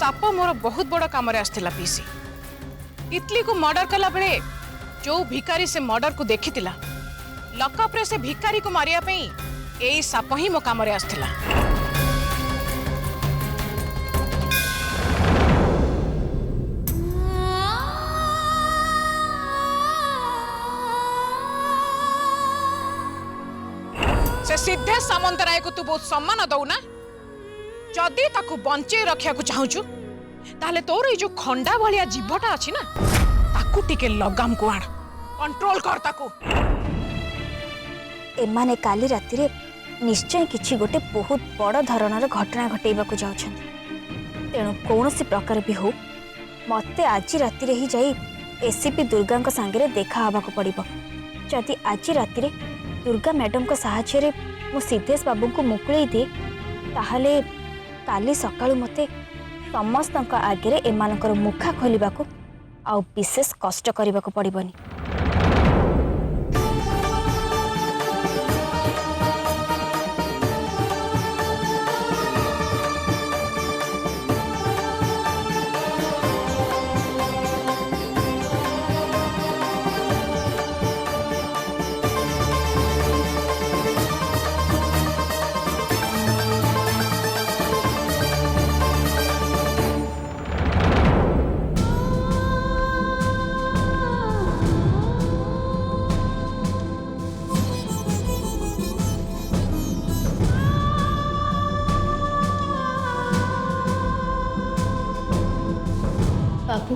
Shop मोर बहुत बड़ काम आसला पीसी तितली को मर्डर कला बेले जो भिकारी से मर्डर को देखी लकअप रे से भिकारी को मारिया यही साप ही मो काम आसला। से सिद्धे सामंतराय को तू बहुत सम्मान दौना जदि ताकू बंचे रखा चाहूचु ताहले तोर ये जो खंडा भलिया जीवटा अच्छी ना ताकू टिके लगाम को आण कंट्रोल कर ताकू। एमाने काली राति रे निश्चय किछि गोटे बहुत बड़ धरणर घटना घटेबा को जाउछन तेणु कौनसी प्रकार भी हो मते आज राति रे ही जाई एसीपी दुर्गा को सांगे देखा हवा को पड़िबो। जदि आज राति रे दुर्गा मैडम को सहायता रे मो सिद्धेश बाबू को मुकुळई दे ताहले काली सकाळु मते समस्त आगे एमानकर मुखा खोलिबा को आ विशेष कष्ट करबा को पड़िबनी। बाबू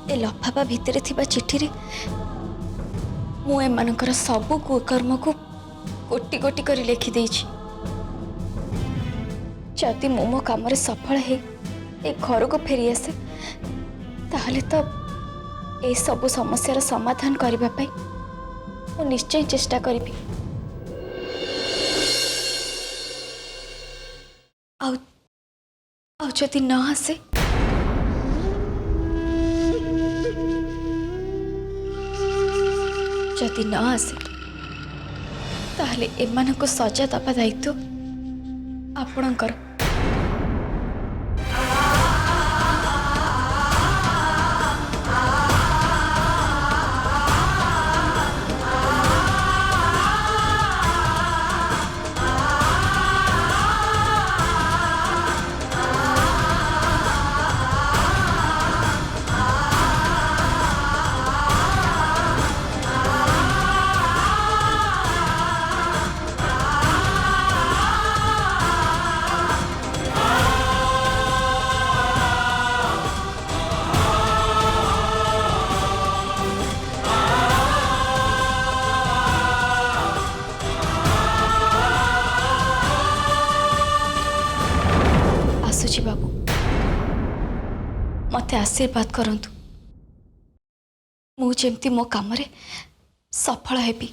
ए लफाफा भितरे थिबा चिठी रे मु एमानकर सबु कुकर्म को कोटि कोटि करी लिखि देछि। जदि मु मो काम रे सफल हे ए घर को फेरी आसे ताहले तो ए सबु समस्यार समाधान करबा पई मु निश्चय चेष्टा करिबी। आउ जदि न आसे जदि न आसे ताहले एमानको सजा दबा दायित्व आपणकर। आसुची बाबू मते आशीर्वाद करंतु मु जेमती मो काम रे सफल हेबी।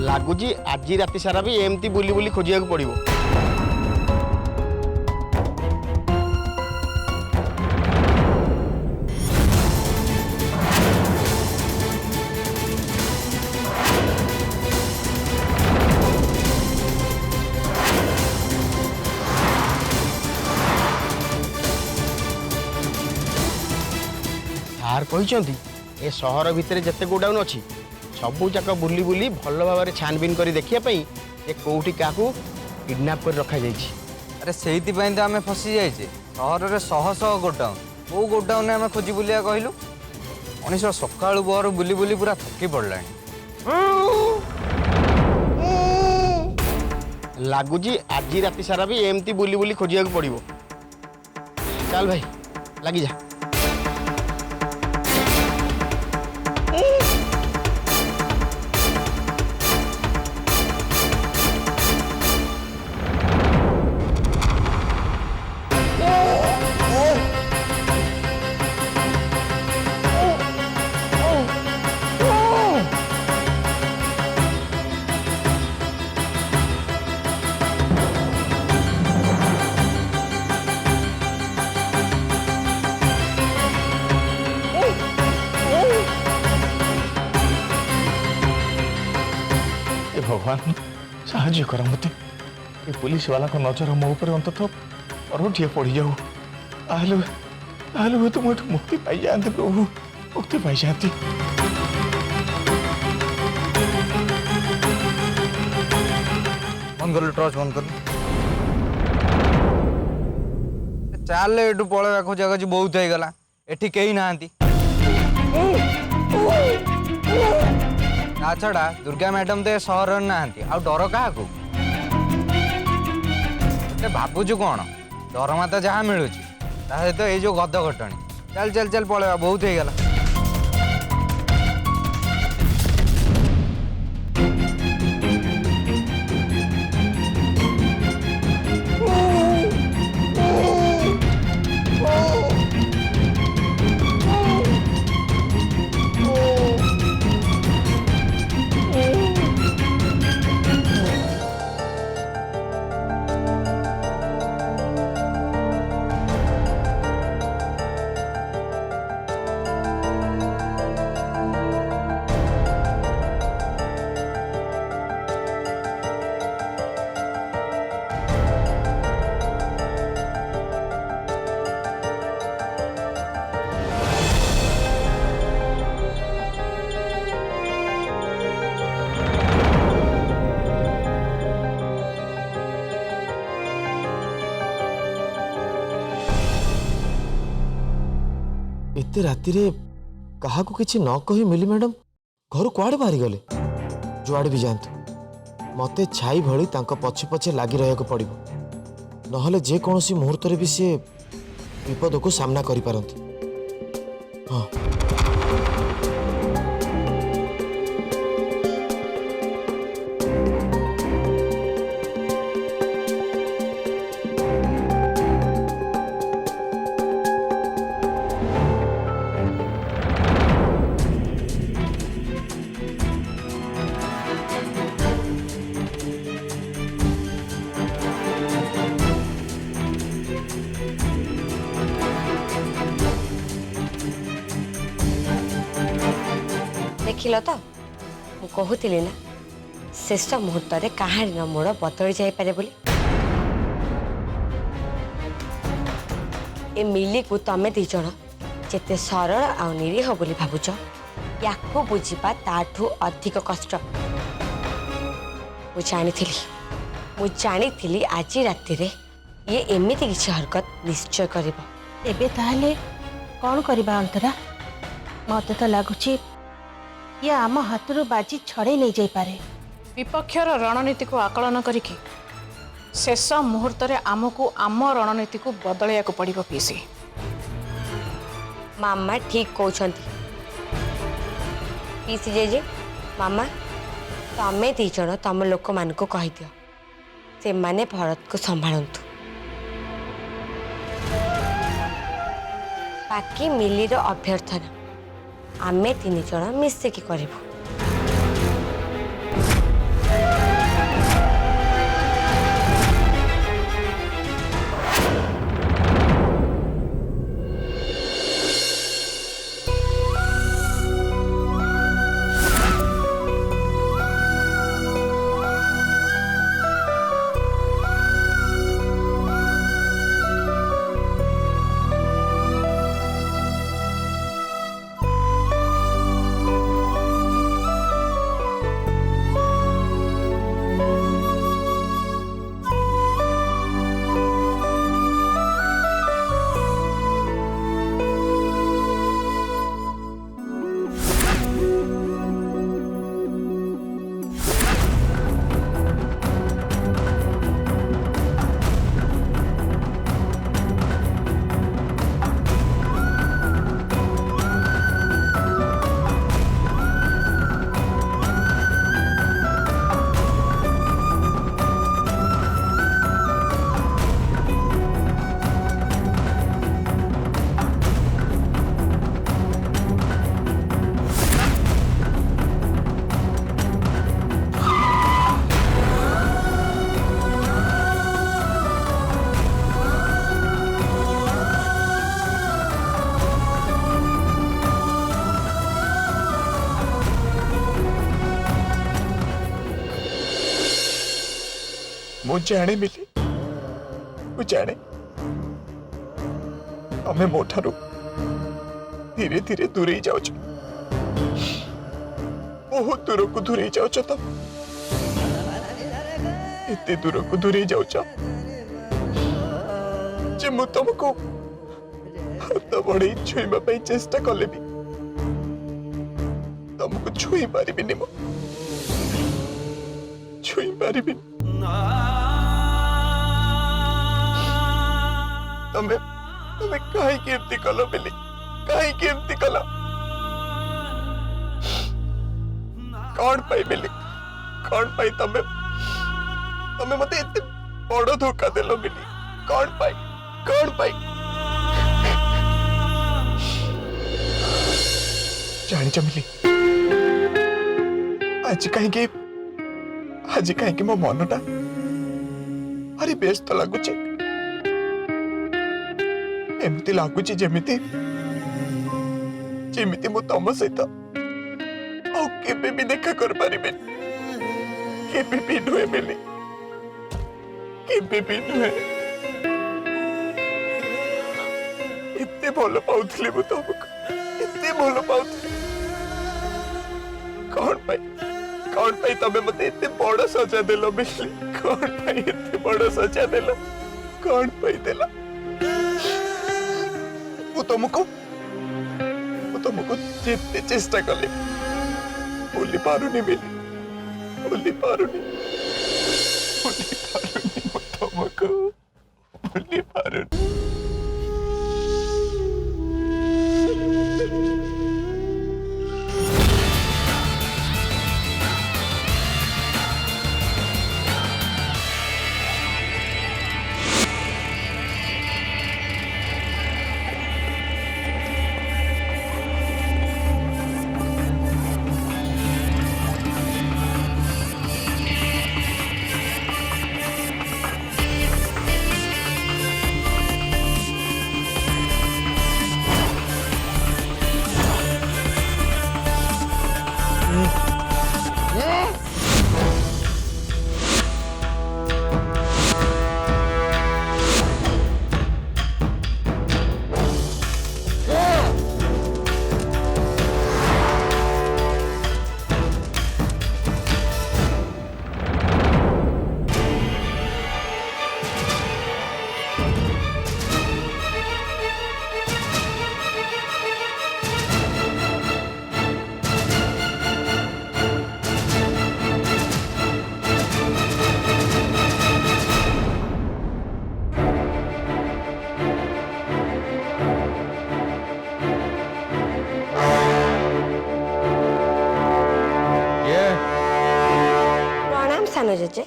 लगुच आज राति सारा भी एमती बुली बुली खोजिया पड़ो। सार कहते ए सहर भितर जिते गोडाउन अच्छी सबू जाक बुली बुली भल भाव छानबीन कर देखिए ये कौटी क्या किडनैप कर रखा जाइए। अरे से तो आम फसी जाइए सहर में शह शह गोडाउन कौ गोडाउन आम खोजी बुलिया कहलु मनीष सका बहर बुली बुली पूरा थकी पड़ा। लगुच आज राति सारा भी एमती बुली बुली खोजिया पड़ो। चल भाई लगी जा। भगवान साहाଯ୍य कर मत ये पुलिस वाला को नजर मो ऊपर अंततः परोठिए पड़ी जाऊ ताहले तो मुझे मुक्ति पाई जाती प्रभु मुक्ति पाई जाती। बंद कर टॉर्च बंद कर चल एटू पलैया खोजा खोजी बहुत हो गला एठी कहीं ना छड़ा दुर्गा मैडम तो सहर ना आ डर क्या भावुचु कौन दरमा तो जहाँ मिलूँ तो ये जो गद घटणी चल चल चल पलैया बहुत हो गला। एते राति रे कहा को किछि न कही मिली मैडम घर कुआड़े बाहरी गले जुआड़े भी जातु मते छाई भली तांको पछे पछे लागी रहको पड़िबो नहले जे कोनोसी मुहूर्त रे भी से विपद को सामना करि पारंती। हां देखिल तो मु कहूली ना शेष मुहूर्त कहानी मोड़ बदली जापे बोली ए मिली को तमें दीज जिते सरल आ निरीह बोली भावुच या बुझा ताठू अधिक कष्ट मु जानी आज राति रे ये एमती किसी हरकत निश्चय कर कौन करबा अंतरा मत तो लगुच ये आम हाथरू बाजी छड़े नहीं जाई पारे। विपक्षर रणनीति को आकलन करिकी शेष मुहूर्त आमको आम रणनीति को बदलैया को पड़ो पीसी। मामा ठीक कहते पीसी जे मामा तमें दीज तम लोक मान को कहीदियो से माने भरत को संभालतु बाकी मिलीर अभ्यर्थना आमे 3 जन मिसिकी करिबु। मु जाने मिली मु जाने तमे मो ठारू धीरे धीरे दूरे जाउछ बहुत दूर को दूरे जाउछ तम एते दूर को दूरे जाउछ जे मु तुमको हाथ बड़े छुईबा पे चेष्टा कले भी तुमको छुई पारिबिनी मो छुई पारिबिनी तमे तमे काहे केमती कलो बिली काहे केमती कलो कौन पाई बिली कौन पाई तमे तमे मते इतने बड़ धोखा देलो बिली कौन पाई जानी चमिली आज कहीं मो मनटा अरे व्यस्त लगुचे एमती लगुची जेमिति जेमिति मु तम सहित आउ केबे भी देखा कर पारिबे केबे भी नुहे मिली केबे भी नुहे इतने भल पाउथले मु तमको इतने भल पाउथले कौन पाई तमे मते इतने बड़ सजा देलो मिली कौन पाई इतने बड़ सजा देलो कौन पाई देला मु तुमको जितने चेष्टा कले भूली पारुनी मिली भूली पारुनी मु तुमको भूली पारुनी प्रणाम सानो जेजे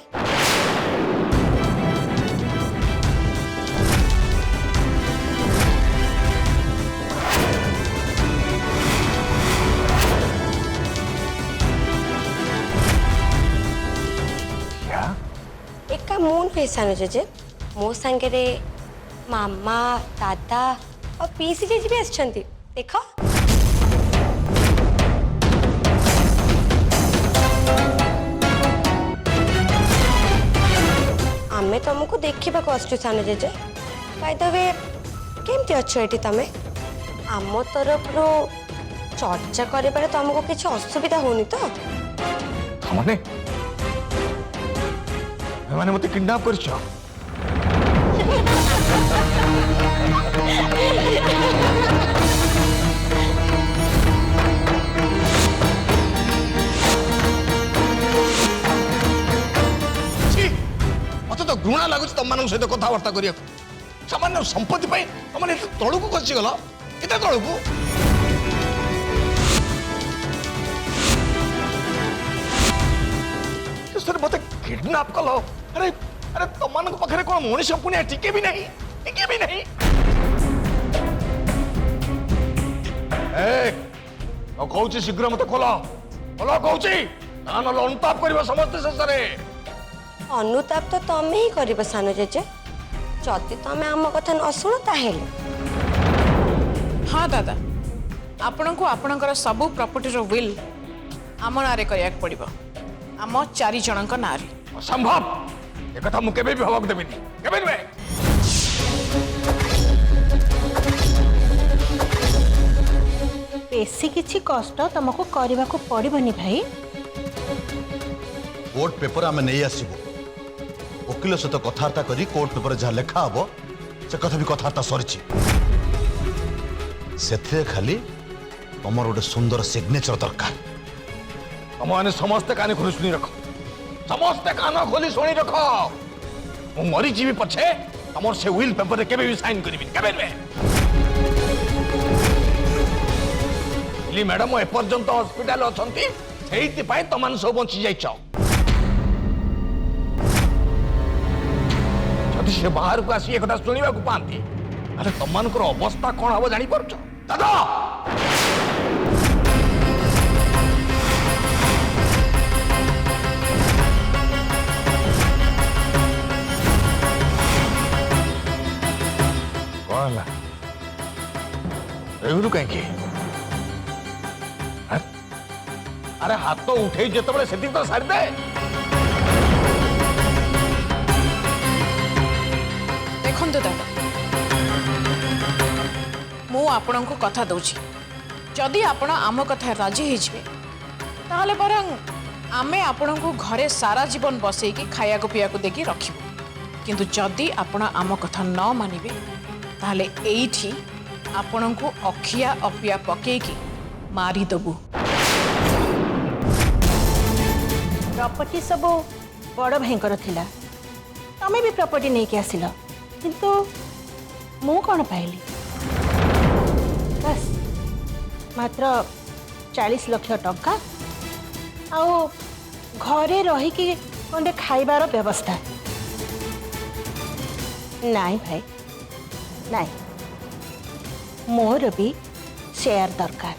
एका मून पे सानो जेजे मो संगे रे मामा दादा और पीसी जेजे भी आछंती देखो आमे तुमको देखा आसु सानो जेजे बाय द वे केमती अच्छो एटी तमे आम तरफ चर्चा कर तुमको किसी असुविधा होनी तो माने माने मते किडनैप करछ मत तो घृणा लगुच तुम मान सहित कथबार्ता करिया सामान्य संपत्ति तुम तलू को खसी गल एत तलू को मत किडनैप कल अरे अरे तुम पाखे कौन मनीष पुणिया टिके भी नहीं कहूँ शीघ्र मत खोल कहूँ ना ना अनुताप कर समस्त शेष अनुताप तो तमें ही कर सानो जेजे जदि तमें आम कथा न शुण ताहेले हाँ दादा आपण को आपणकर सबू प्रॉपर्टी विल आम ना करिया पड़ो आम 4 जन ना असंभव ए कथा मु केबे भी हवाक देबिनी केबे नुहे बेसी किछि कष्ट तुमको करबा को पड़िबनी भाई। कोर्ट पेपर आम नहीं आसबू वकिल सहित कथबार्ता करी कोर्ट पेपर जहाँ लेखा हम से कथा भी कथबार्ता सरी से खाली तुमर गोटे सुंदर सिग्नेचर दरकार। तुम मैंने समस्ते कान खोली शुणी रख समस्ते कान खोली शुणी रख मु मरीजी पछे तुम से विल पेपर रे केबे भी साइन करिबिन केबे नुहे मैडम एपर्यंत हॉस्पिटल अछंती सेहिति पाई तमान सब बंची जाइछ जदि से बाहर को आसी एकटा सुनिबा को पांती अरे तमानकर अवस्था कोन हबो जानि परछ दादा कौन एगुरु कहीं अरे हाथ तो उठे जिते से तो सारी दे देखो दादा मु आपण को कथा दउछि जदि आपण आम कथा राजी होइछबे ताहले बरं आमे आपण को घरे सारा जीवन बसैकी खाया को पिया को देकी रखिबो किंतु जदि आपण आम कथा न मानिबे ताहले एइठी आपण को अखिया अपिया पकेकी मारी दबु। प्रॉपर्टी सब बड़ भाईकर थिला तमे भी प्रॉपर्टी नहीं के आसिल किंतु मु कौन पाइली बस मात्र 40 लाख टंका आउ घरे रही कि कंडे खाइबार व्यवस्था नहीं भाई नहीं मोर भी शेयर दरकार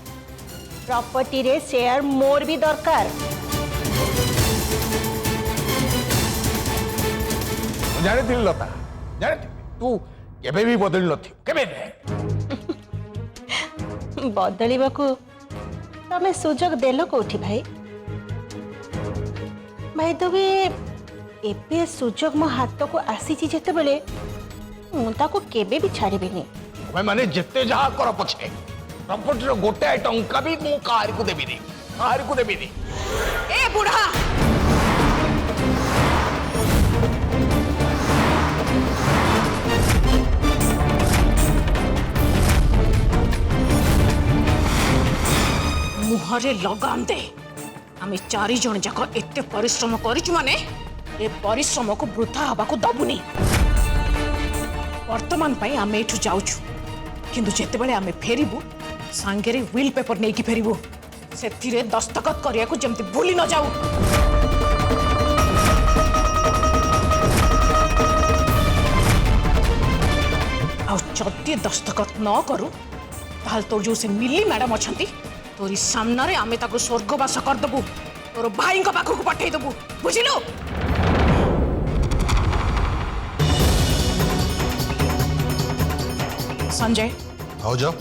प्रॉपर्टी रे शेयर मोर भी दरकार। जानी लता जानी तू केबे भी बदल नथि केबे बदलिबा को तमे सुजोग देलो कोठी भाई भाई तो भी एबे सुजोग मो हाथ को आसी जेते बेले मु ताको केबे भी छाड़ीबेनी मैं माने जिते जहा कर पछे प्रॉपर्टी रो गोटे टंका भी मु कार को देबी ए बुढ़ा मुहरे लगाम दे आमे चारि जन जाक एते परिश्रम करिछु माने ए परिश्रम को वृथा हबा को दबुनी वर्तमान पई आमे एठु जाउछु किंतु जेते बेले आमे फेरिबु सांगेरे विल पेपर नेकी फेरिबु सेथिरे दस्तखत करिया को जेमति भूली न जाऊ। आ जदि दस्तखत न करू ताल तोर जो से मिली मैडम अछंती तोरी सामना रे आमे ताको स्वर्गवास कर दबु तोर भाई को पाखु को पठै दबु बुझिलो। संजय आओ जाओ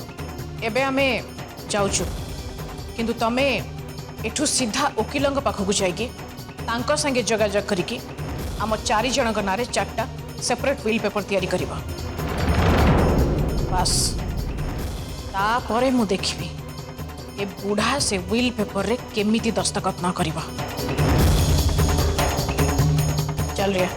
एबे आमे जाउछु किंतु तमे एठु सीधा वकिलंग पाखु जाइकी तांको संगे जोगाजोग करिकी आम 4 जनक नारे 4टा सेपरेट विल पेपर तैयारी करिबा बस तापरे मु देखिबी ए बुढ़ा से विल पेपर रे केमिति दस्तखत न करिबा। चल रे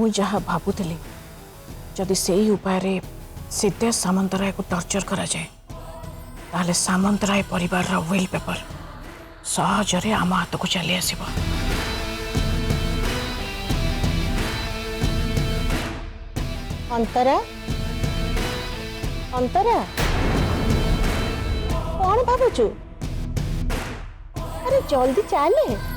मु जहाँ भावुली जदि से उपाय सिद्धेश सामंतराय को टर्चर करा जाए ताहले सामंतराय परिवार रा विल पेपर सहजरे आम हाथ को चली आसीबो। अंतरा अंतरा कौन भावुचु? अरे जल्दी चले।